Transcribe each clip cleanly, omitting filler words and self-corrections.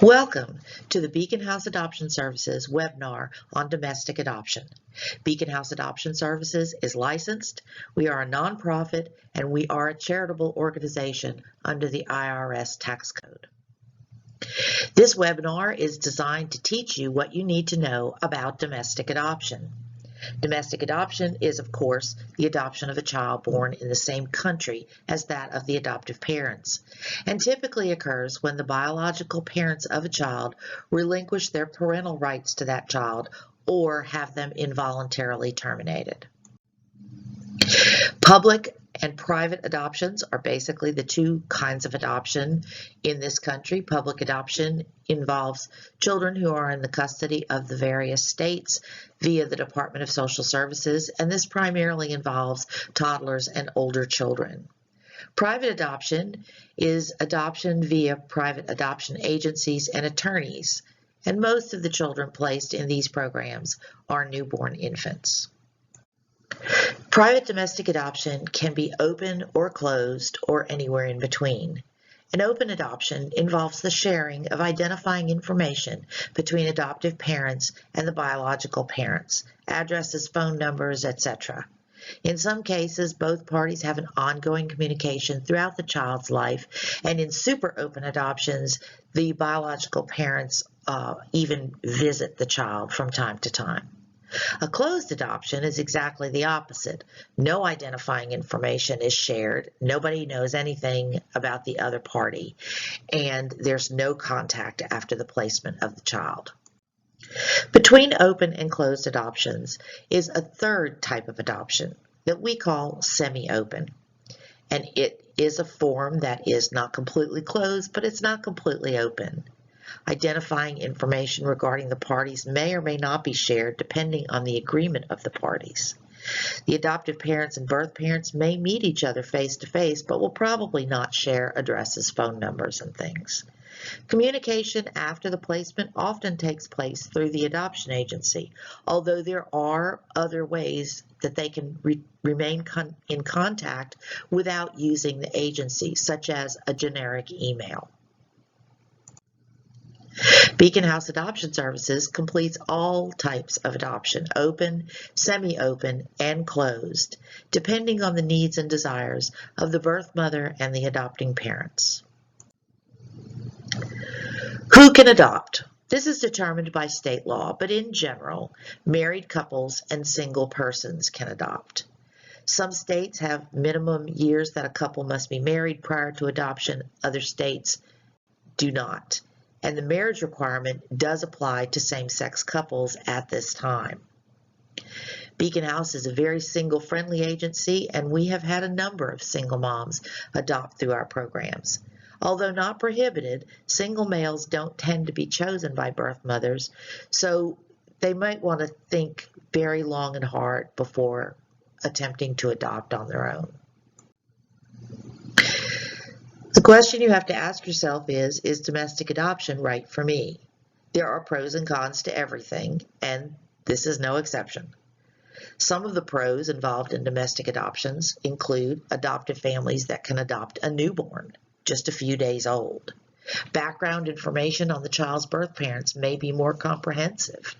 Welcome to the Beacon House Adoption Services webinar on domestic adoption. Beacon House Adoption Services is licensed, we are a nonprofit, and we are a charitable organization under the IRS tax code. This webinar is designed to teach you what you need to know about domestic adoption. Domestic adoption is, of course, the adoption of a child born in the same country as that of the adoptive parents, and typically occurs when the biological parents of a child relinquish their parental rights to that child or have them involuntarily terminated. Public and private adoptions are basically the two kinds of adoption in this country. Public adoption involves children who are in the custody of the various states via the Department of Social Services, and this primarily involves toddlers and older children. Private adoption is adoption via private adoption agencies and attorneys, and most of the children placed in these programs are newborn infants. Private domestic adoption can be open or closed or anywhere in between. An open adoption involves the sharing of identifying information between adoptive parents and the biological parents, addresses, phone numbers, etc. In some cases, both parties have an ongoing communication throughout the child's life, and in super open adoptions, the biological parents even visit the child from time to time. A closed adoption is exactly the opposite. No identifying information is shared, nobody knows anything about the other party, and there's no contact after the placement of the child. Between open and closed adoptions is a third type of adoption that we call semi-open, and it is a form that is not completely closed, but it's not completely open. Identifying information regarding the parties may or may not be shared depending on the agreement of the parties. The adoptive parents and birth parents may meet each other face to face, but will probably not share addresses, phone numbers, and things. Communication after the placement often takes place through the adoption agency, although there are other ways that they can remain in contact without using the agency, such as a generic email. Beacon House Adoption Services completes all types of adoption, open, semi-open, and closed, depending on the needs and desires of the birth mother and the adopting parents. Who can adopt? This is determined by state law, but in general, married couples and single persons can adopt. Some states have minimum years that a couple must be married prior to adoption. Other states do not. And the marriage requirement does apply to same-sex couples at this time. Beacon House is a very single-friendly agency, and we have had a number of single moms adopt through our programs. Although not prohibited, single males don't tend to be chosen by birth mothers, so they might want to think very long and hard before attempting to adopt on their own. The question you have to ask yourself is domestic adoption right for me? There are pros and cons to everything, and this is no exception. Some of the pros involved in domestic adoptions include adoptive families that can adopt a newborn, just a few days old. Background information on the child's birth parents may be more comprehensive.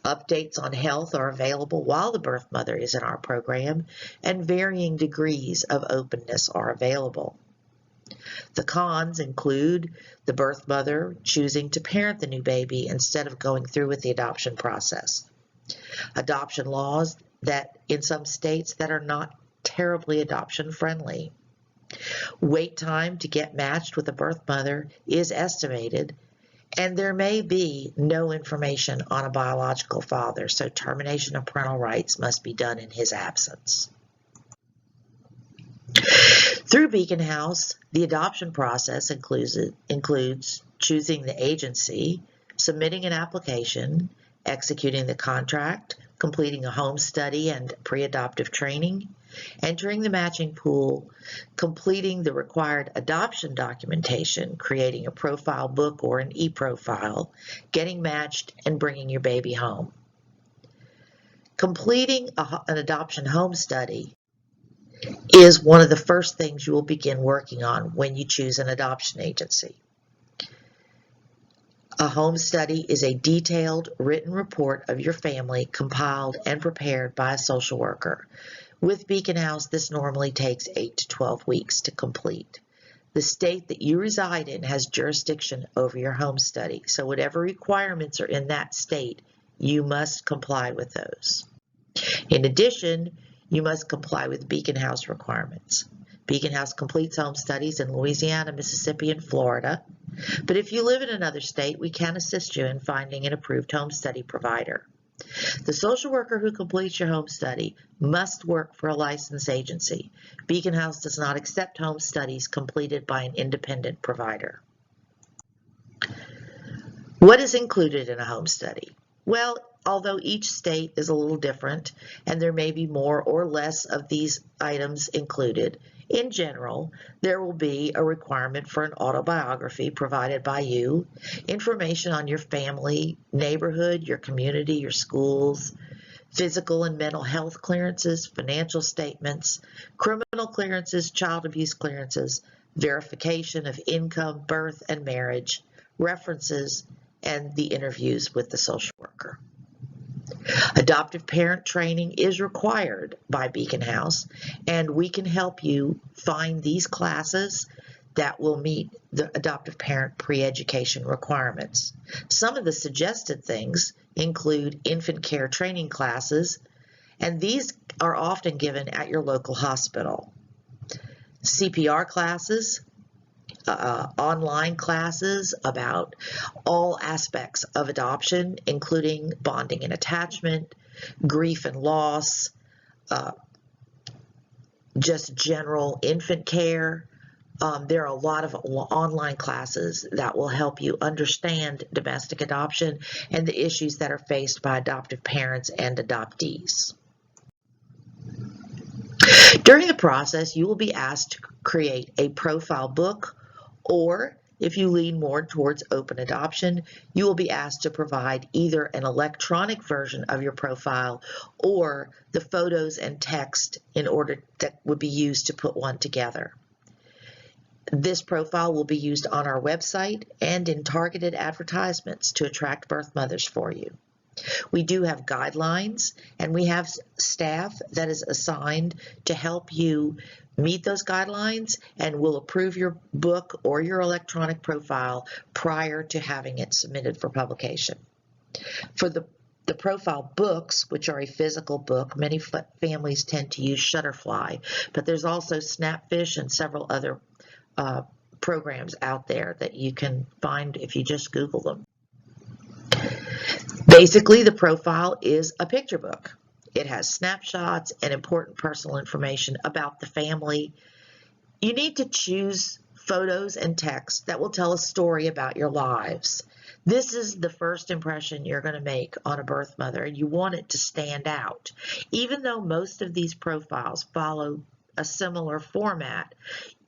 Updates on health are available while the birth mother is in our program, and varying degrees of openness are available. The cons include the birth mother choosing to parent the new baby instead of going through with the adoption process. Adoption laws that in some states that are not terribly adoption friendly. Wait time to get matched with a birth mother is estimated, and there may be no information on a biological father, so termination of parental rights must be done in his absence. Through Beacon House, the adoption process includes choosing the agency, submitting an application, executing the contract, completing a home study and pre-adoptive training, entering the matching pool, completing the required adoption documentation, creating a profile book or an e-profile, getting matched, and bringing your baby home. Completing an adoption home study is one of the first things you will begin working on when you choose an adoption agency. A home study is a detailed written report of your family compiled and prepared by a social worker. With Beacon House, this normally takes 8 to 12 weeks to complete. The state that you reside in has jurisdiction over your home study, so whatever requirements are in that state, you must comply with those. In addition, you must comply with Beacon House requirements. Beacon House completes home studies in Louisiana, Mississippi, and Florida. But if you live in another state, we can assist you in finding an approved home study provider. The social worker who completes your home study must work for a licensed agency. Beacon House does not accept home studies completed by an independent provider. What is included in a home study? Well, although each state is a little different and there may be more or less of these items included, in general, there will be a requirement for an autobiography provided by you, information on your family, neighborhood, your community, your schools, physical and mental health clearances, financial statements, criminal clearances, child abuse clearances, verification of income, birth, and marriage, references, and the interviews with the social worker. Adoptive parent training is required by Beacon House, and we can help you find these classes that will meet the adoptive parent pre-education requirements. Some of the suggested things include infant care training classes, and these are often given at your local hospital. CPR classes, online classes about all aspects of adoption, including bonding and attachment, grief and loss, just general infant care. There are a lot of online classes that will help you understand domestic adoption and the issues that are faced by adoptive parents and adoptees. During the process, you will be asked to create a profile book, or if you lean more towards open adoption, you will be asked to provide either an electronic version of your profile or the photos and text in order that would be used to put one together. This profile will be used on our website and in targeted advertisements to attract birth mothers for you. We do have guidelines, and we have staff that is assigned to help you meet those guidelines and will approve your book or your electronic profile prior to having it submitted for publication. For the profile books, which are a physical book, many families tend to use Shutterfly, but there's also Snapfish and several other programs out there that you can find if you just Google them. Basically, the profile is a picture book. It has snapshots and important personal information about the family. You need to choose photos and text that will tell a story about your lives. This is the first impression you're going to make on a birth mother, and you want it to stand out. Even though most of these profiles follow a similar format,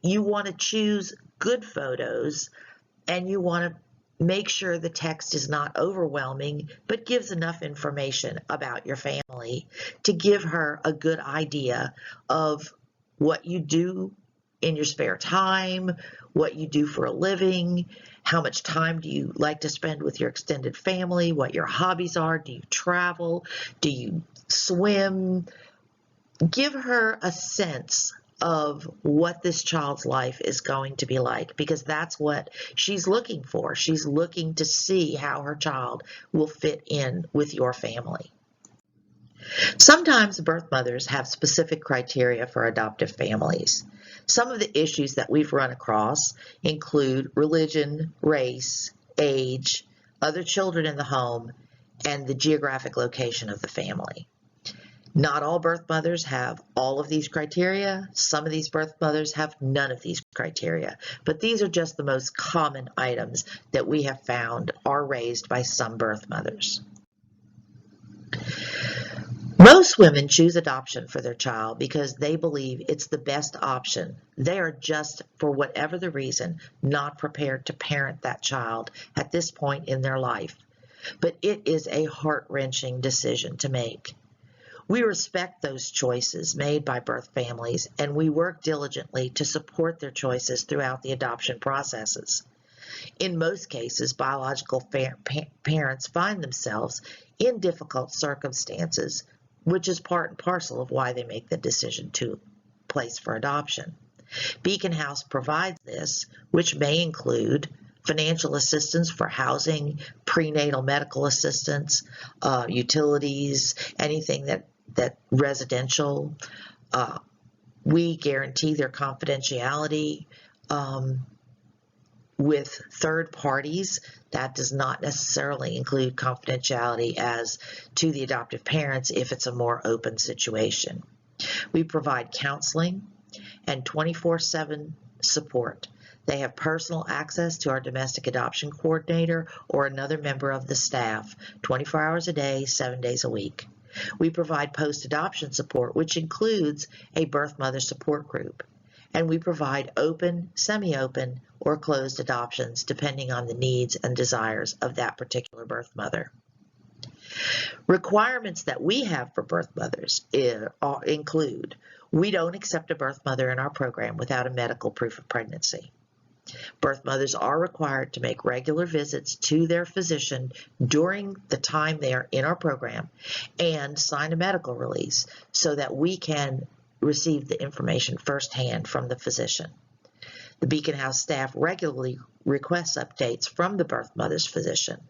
you want to choose good photos, and you want to make sure the text is not overwhelming, but gives enough information about your family to give her a good idea of what you do in your spare time, what you do for a living, how much time do you like to spend with your extended family, what your hobbies are, do you travel, do you swim? Give her a sense of what this child's life is going to be like, because that's what she's looking for. She's looking to see how her child will fit in with your family. Sometimes birth mothers have specific criteria for adoptive families. Some of the issues that we've run across include religion, race, age, other children in the home, and the geographic location of the family. Not all birth mothers have all of these criteria. Some of these birth mothers have none of these criteria, but these are just the most common items that we have found are raised by some birth mothers. Most women choose adoption for their child because they believe it's the best option. They are just, for whatever the reason, not prepared to parent that child at this point in their life. But it is a heart-wrenching decision to make. We respect those choices made by birth families, and we work diligently to support their choices throughout the adoption processes. In most cases, biological parents find themselves in difficult circumstances, which is part and parcel of why they make the decision to place for adoption. Beacon House provides this, which may include financial assistance for housing, prenatal medical assistance, utilities, anything that residential. We guarantee their confidentiality with third parties. That does not necessarily include confidentiality as to the adoptive parents if it's a more open situation. We provide counseling and 24/7 support. They have personal access to our domestic adoption coordinator or another member of the staff 24 hours a day, 7 days a week. We provide post-adoption support, which includes a birth mother support group. And we provide open, semi-open, or closed adoptions depending on the needs and desires of that particular birth mother. Requirements that we have for birth mothers include: we don't accept a birth mother in our program without a medical proof of pregnancy. Birth mothers are required to make regular visits to their physician during the time they are in our program and sign a medical release so that we can receive the information firsthand from the physician. The Beacon House staff regularly requests updates from the birth mother's physician.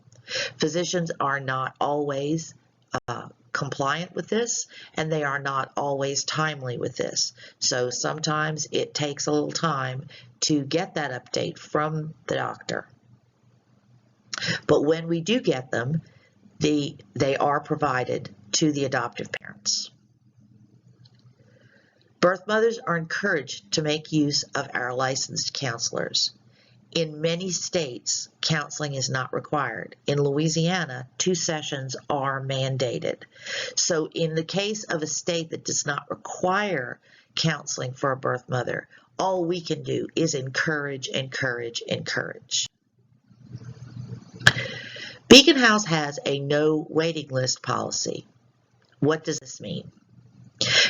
Physicians are not always compliant with this, and they are not always timely with this. So sometimes it takes a little time to get that update from the doctor. But when we do get them, they are provided to the adoptive parents. Birth mothers are encouraged to make use of our licensed counselors. In many states, counseling is not required. In Louisiana, 2 sessions are mandated. So in the case of a state that does not require counseling for a birth mother, all we can do is encourage, encourage, encourage. Beacon House has a no waiting list policy. What does this mean?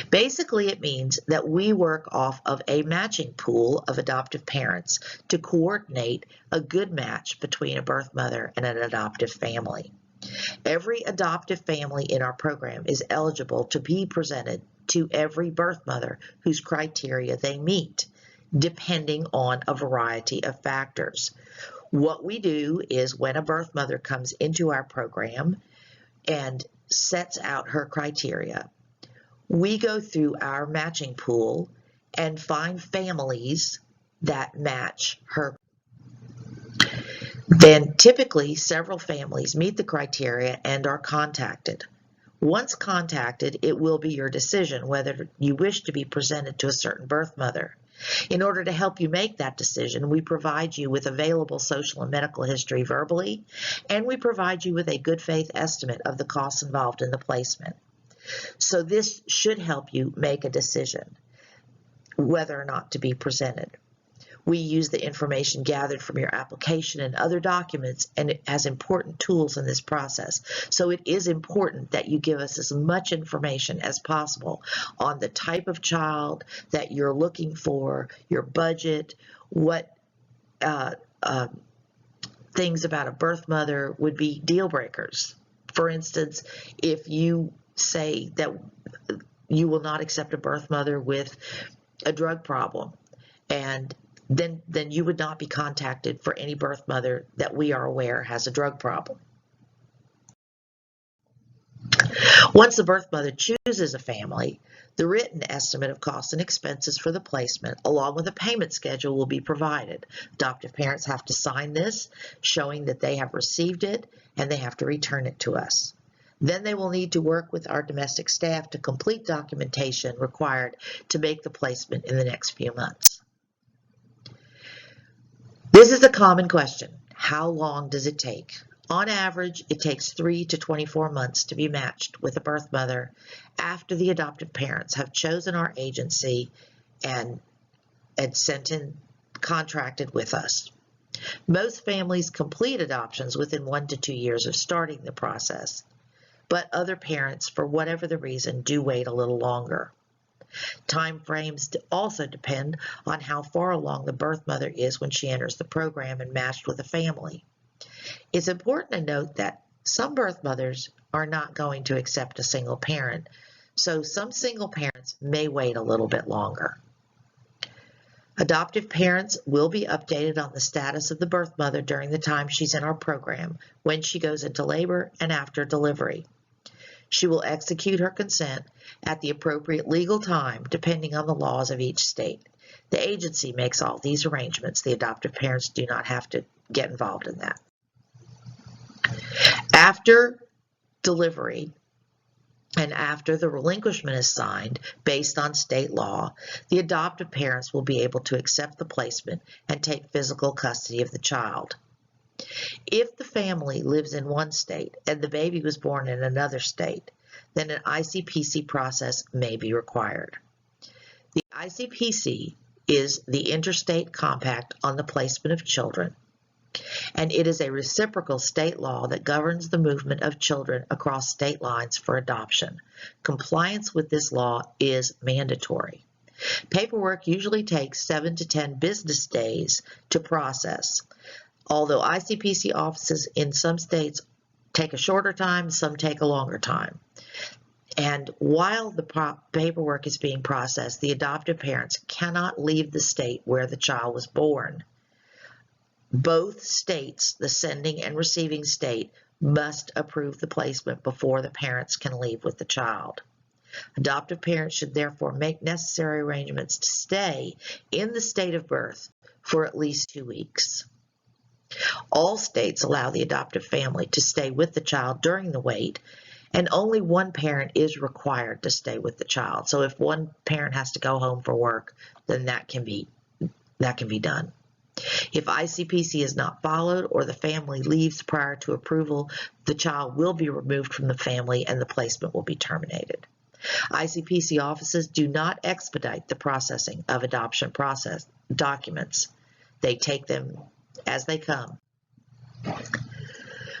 Basically, it means that we work off of a matching pool of adoptive parents to coordinate a good match between a birth mother and an adoptive family. Every adoptive family in our program is eligible to be presented to every birth mother whose criteria they meet, depending on a variety of factors. What we do is when a birth mother comes into our program and sets out her criteria, we go through our matching pool and find families that match her. Then typically several families meet the criteria and are contacted. Once contacted, it will be your decision whether you wish to be presented to a certain birth mother. In order to help you make that decision, we provide you with available social and medical history verbally, and we provide you with a good faith estimate of the costs involved in the placement. So this should help you make a decision whether or not to be presented. We use the information gathered from your application and other documents and as important tools in this process. So it is important that you give us as much information as possible on the type of child that you're looking for, your budget, what things about a birth mother would be deal breakers. For instance, if you say that you will not accept a birth mother with a drug problem, and then you would not be contacted for any birth mother that we are aware has a drug problem. Once the birth mother chooses a family, the written estimate of costs and expenses for the placement, along with a payment schedule, will be provided. Adoptive parents have to sign this, showing that they have received it, and they have to return it to us. Then they will need to work with our domestic staff to complete documentation required to make the placement in the next few months. This is a common question. How long does it take? On average, it takes 3 to 24 months to be matched with a birth mother after the adoptive parents have chosen our agency and contracted with us. Most families complete adoptions within 1 to 2 years of starting the process, but other parents, for whatever the reason, do wait a little longer. Time frames also depend on how far along the birth mother is when she enters the program and matched with a family. It's important to note that some birth mothers are not going to accept a single parent, so some single parents may wait a little bit longer. Adoptive parents will be updated on the status of the birth mother during the time she's in our program, when she goes into labor, and after delivery. She will execute her consent at the appropriate legal time, depending on the laws of each state. The agency makes all these arrangements. The adoptive parents do not have to get involved in that. After delivery, and after the relinquishment is signed, based on state law, the adoptive parents will be able to accept the placement and take physical custody of the child. If the family lives in one state and the baby was born in another state, then an ICPC process may be required. The ICPC is the Interstate Compact on the Placement of Children, and it is a reciprocal state law that governs the movement of children across state lines for adoption. Compliance with this law is mandatory. Paperwork usually takes 7 to 10 business days to process, although ICPC offices in some states take a shorter time, some take a longer time. And while the paperwork is being processed, the adoptive parents cannot leave the state where the child was born. Both states, the sending and receiving state, must approve the placement before the parents can leave with the child. Adoptive parents should therefore make necessary arrangements to stay in the state of birth for at least 2 weeks. All states allow the adoptive family to stay with the child during the wait, and only one parent is required to stay with the child. So if one parent has to go home for work, then that can be done. If ICPC is not followed or the family leaves prior to approval, the child will be removed from the family and the placement will be terminated. ICPC offices do not expedite the processing of adoption process documents. They take them as they come.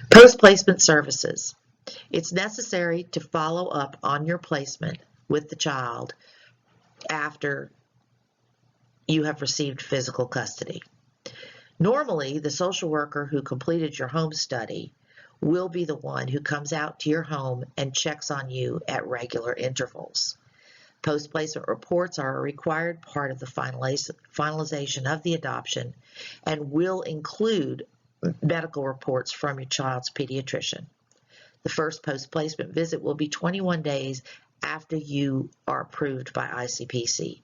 Post-placement services. It's necessary to follow up on your placement with the child after you have received physical custody. Normally, the social worker who completed your home study will be the one who comes out to your home and checks on you at regular intervals. Post-placement reports are a required part of the finalization of the adoption and will include medical reports from your child's pediatrician. The first post-placement visit will be 21 days after you are approved by ICPC.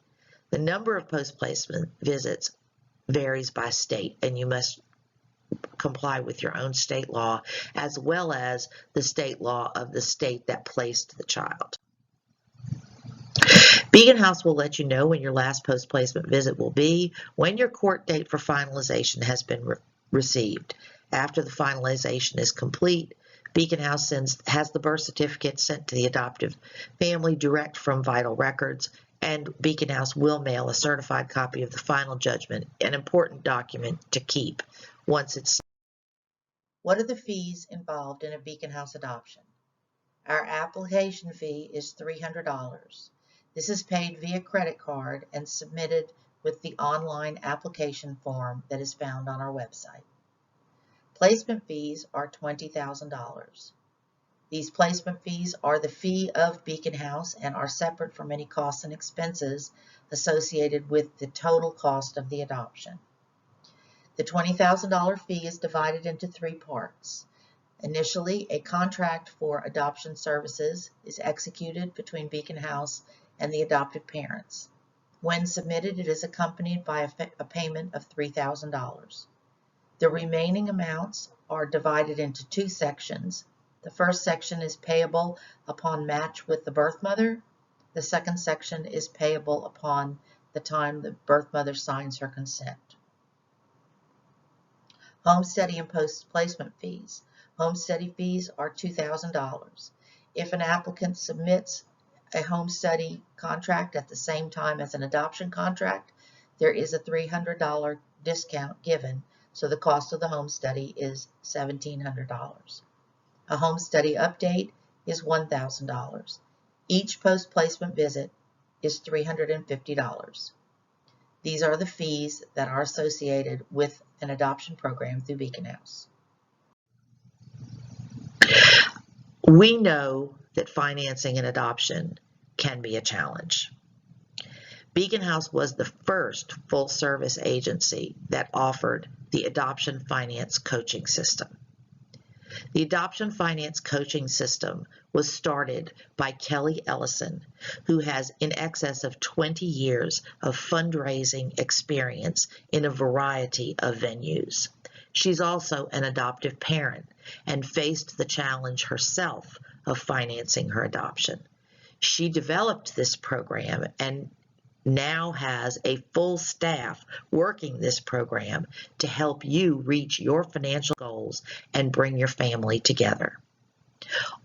The number of post-placement visits varies by state, and you must comply with your own state law as well as the state law of the state that placed the child. Beacon House will let you know when your last post-placement visit will be, when your court date for finalization has been received. After the finalization is complete, Beacon House has the birth certificate sent to the adoptive family direct from Vital Records, and Beacon House will mail a certified copy of the final judgment, an important document to keep once it's. What are the fees involved in a Beacon House adoption? Our application fee is $300. This is paid via credit card and submitted with the online application form that is found on our website. Placement fees are $20,000. These placement fees are the fee of Beacon House and are separate from any costs and expenses associated with the total cost of the adoption. The $20,000 fee is divided into 3 parts. Initially, a contract for adoption services is executed between Beacon House and the adoptive parents. When submitted, it is accompanied by a payment of $3,000. The remaining amounts are divided into 2 sections. The first section is payable upon match with the birth mother. The second section is payable upon the time the birth mother signs her consent. Home study and post-placement fees. Home study fees are $2,000. If an applicant submits a home study contract at the same time as an adoption contract, there is a $300 discount given, so the cost of the home study is $1,700. A home study update is $1,000. Each post-placement visit is $350. These are the fees that are associated with an adoption program through Beacon House. We know that financing an adoption can be a challenge. Beacon House was the first full-service agency that offered the adoption finance coaching system. The adoption finance coaching system was started by Kelly Ellison, who has in excess of 20 years of fundraising experience in a variety of venues. She's also an adoptive parent and faced the challenge herself of financing her adoption. She developed this program and now has a full staff working this program to help you reach your financial goals and bring your family together.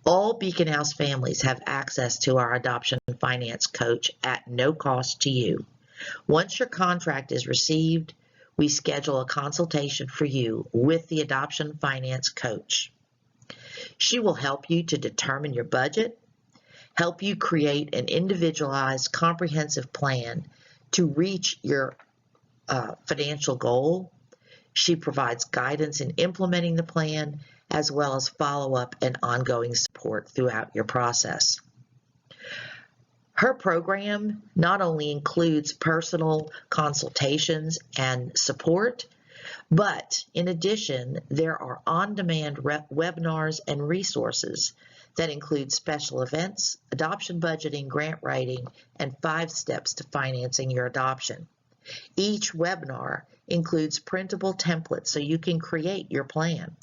All Beacon House families have access to our adoption finance coach at no cost to you. Once your contract is received, we schedule a consultation for you with the adoption finance coach. She will help you to determine your budget, help you create an individualized, comprehensive plan to reach your financial goal. She provides guidance in implementing the plan, as well as follow-up and ongoing support throughout your process. Her program not only includes personal consultations and support, but in addition, there are on-demand webinars and resources that include special events, adoption budgeting, grant writing, and 5 steps to financing your adoption. Each webinar includes printable templates so you can create your plan.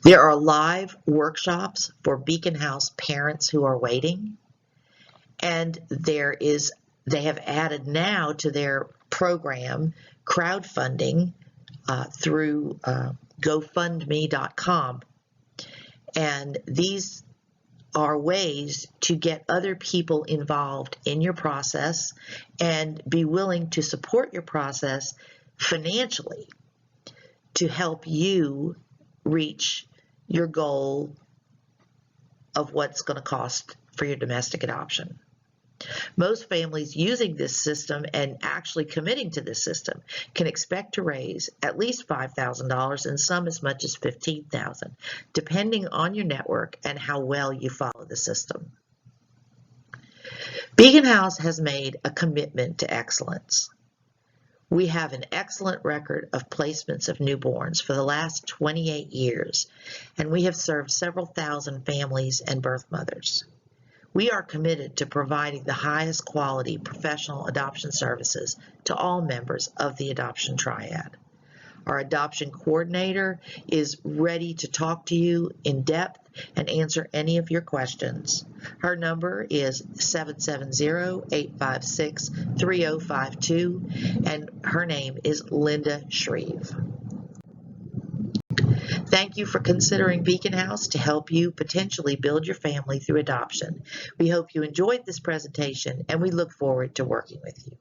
There are live workshops for Beacon House parents who are waiting, and they have added now to their program crowdfunding through GoFundMe.com. And these are ways to get other people involved in your process and be willing to support your process financially to help you reach your goal of what's going to cost for your domestic adoption. Most families using this system and actually committing to this system can expect to raise at least $5,000 and some as much as $15,000, depending on your network and how well you follow the system. Beacon House has made a commitment to excellence. We have an excellent record of placements of newborns for the last 28 years, and we have served several thousand families and birth mothers. We are committed to providing the highest quality professional adoption services to all members of the adoption triad. Our adoption coordinator is ready to talk to you in depth and answer any of your questions. Her number is 770-856-3052, and her name is Linda Shreve. Thank you for considering Beacon House to help you potentially build your family through adoption. We hope you enjoyed this presentation, and we look forward to working with you.